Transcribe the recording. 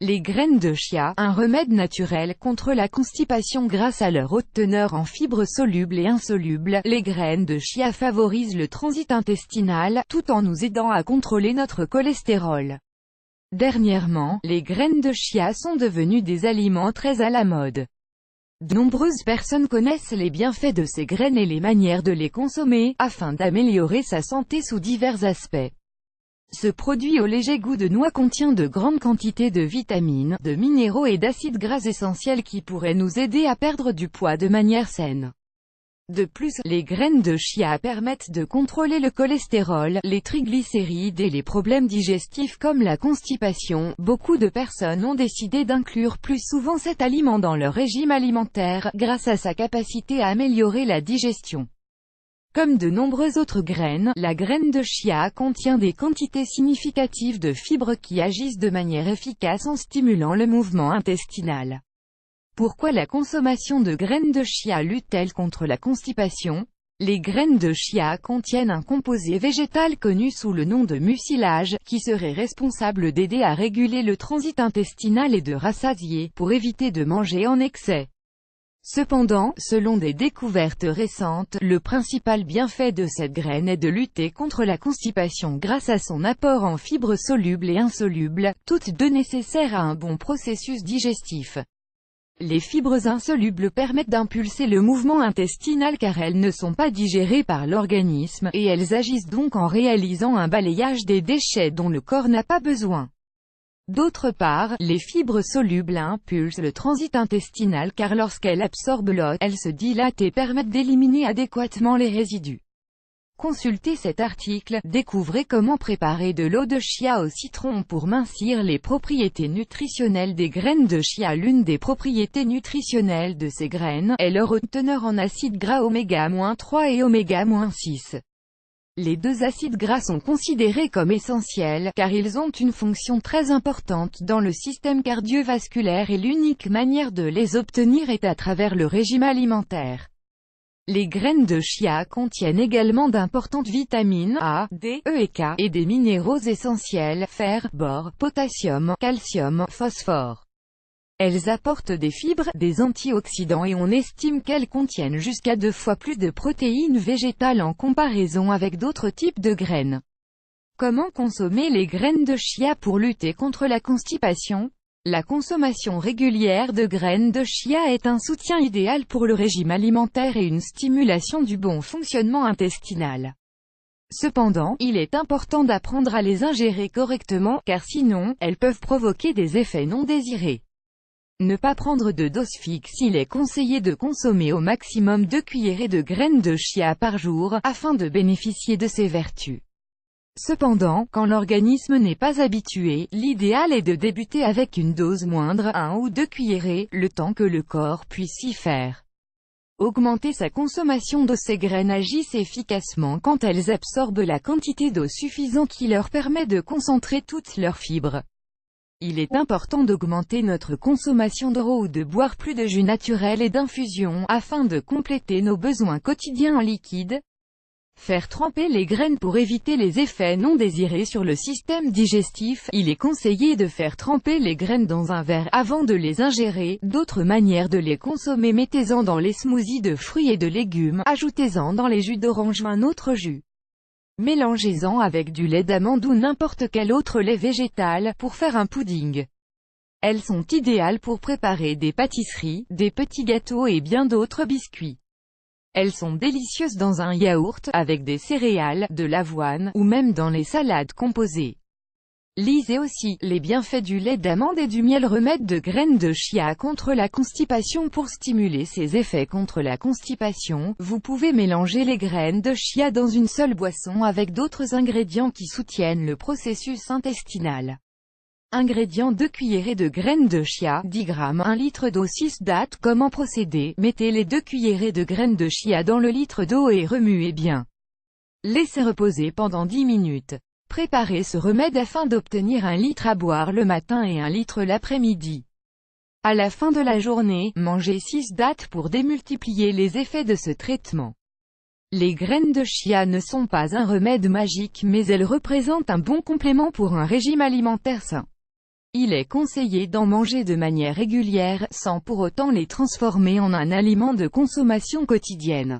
Les graines de chia, un remède naturel contre la constipation grâce à leur haute teneur en fibres solubles et insolubles. Les graines de chia favorisent le transit intestinal, tout en nous aidant à contrôler notre cholestérol. Dernièrement, les graines de chia sont devenues des aliments très à la mode. De nombreuses personnes connaissent les bienfaits de ces graines et les manières de les consommer, afin d'améliorer sa santé sous divers aspects. Ce produit au léger goût de noix contient de grandes quantités de vitamines, de minéraux et d'acides gras essentiels qui pourraient nous aider à perdre du poids de manière saine. De plus, les graines de chia permettent de contrôler le cholestérol, les triglycérides et les problèmes digestifs comme la constipation. Beaucoup de personnes ont décidé d'inclure plus souvent cet aliment dans leur régime alimentaire, grâce à sa capacité à améliorer la digestion. Comme de nombreuses autres graines, la graine de chia contient des quantités significatives de fibres qui agissent de manière efficace en stimulant le mouvement intestinal. Pourquoi la consommation de graines de chia lutte-t-elle contre la constipation? Les graines de chia contiennent un composé végétal connu sous le nom de mucilage, qui serait responsable d'aider à réguler le transit intestinal et de rassasier, pour éviter de manger en excès. Cependant, selon des découvertes récentes, le principal bienfait de cette graine est de lutter contre la constipation grâce à son apport en fibres solubles et insolubles, toutes deux nécessaires à un bon processus digestif. Les fibres insolubles permettent d'impulser le mouvement intestinal car elles ne sont pas digérées par l'organisme, et elles agissent donc en réalisant un balayage des déchets dont le corps n'a pas besoin. D'autre part, les fibres solubles impulsent le transit intestinal car lorsqu'elles absorbent l'eau, elles se dilatent et permettent d'éliminer adéquatement les résidus. Consultez cet article, découvrez comment préparer de l'eau de chia au citron pour mincir. Les propriétés nutritionnelles des graines de chia. L'une des propriétés nutritionnelles de ces graines est leur haute teneur en acides gras oméga-3 et oméga-6. Les deux acides gras sont considérés comme essentiels, car ils ont une fonction très importante dans le système cardiovasculaire et l'unique manière de les obtenir est à travers le régime alimentaire. Les graines de chia contiennent également d'importantes vitamines A, D, E et K, et des minéraux essentiels, fer, bore, potassium, calcium, phosphore. Elles apportent des fibres, des antioxydants et on estime qu'elles contiennent jusqu'à 2 fois plus de protéines végétales en comparaison avec d'autres types de graines. Comment consommer les graines de chia pour lutter contre la constipation? La consommation régulière de graines de chia est un soutien idéal pour le régime alimentaire et une stimulation du bon fonctionnement intestinal. Cependant, il est important d'apprendre à les ingérer correctement, car sinon, elles peuvent provoquer des effets non désirés. Ne pas prendre de dose fixe. Il est conseillé de consommer au maximum 2 cuillerées de graines de chia par jour, afin de bénéficier de ses vertus. Cependant, quand l'organisme n'est pas habitué, l'idéal est de débuter avec une dose moindre, 1 ou 2 cuillerées, le temps que le corps puisse s'y faire. Augmenter sa consommation d'eau. Ces graines agissent efficacement quand elles absorbent la quantité d'eau suffisante qui leur permet de concentrer toutes leurs fibres. Il est important d'augmenter notre consommation d'eau ou de boire plus de jus naturel et d'infusion, afin de compléter nos besoins quotidiens en liquide. Faire tremper les graines pour éviter les effets non désirés sur le système digestif. Il est conseillé de faire tremper les graines dans un verre avant de les ingérer. D'autres manières de les consommer. Mettez-en dans les smoothies de fruits et de légumes, ajoutez-en dans les jus d'orange ou un autre jus. Mélangez-en avec du lait d'amande ou n'importe quel autre lait végétal, pour faire un pudding. Elles sont idéales pour préparer des pâtisseries, des petits gâteaux et bien d'autres biscuits. Elles sont délicieuses dans un yaourt, avec des céréales, de l'avoine, ou même dans les salades composées. Lisez aussi les bienfaits du lait d'amande et du miel. Remède de graines de chia contre la constipation. Pour stimuler ses effets contre la constipation, vous pouvez mélanger les graines de chia dans une seule boisson avec d'autres ingrédients qui soutiennent le processus intestinal. Ingrédients: 2 cuillerées de graines de chia, 10 g, 1 litre d'eau, 6 dattes. Comment procéder? Mettez les 2 cuillerées de graines de chia dans le litre d'eau et remuez bien. Laissez reposer pendant 10 minutes. Préparez ce remède afin d'obtenir 1 litre à boire le matin et 1 litre l'après-midi. À la fin de la journée, mangez 6 dattes pour démultiplier les effets de ce traitement. Les graines de chia ne sont pas un remède magique mais elles représentent un bon complément pour un régime alimentaire sain. Il est conseillé d'en manger de manière régulière, sans pour autant les transformer en un aliment de consommation quotidienne.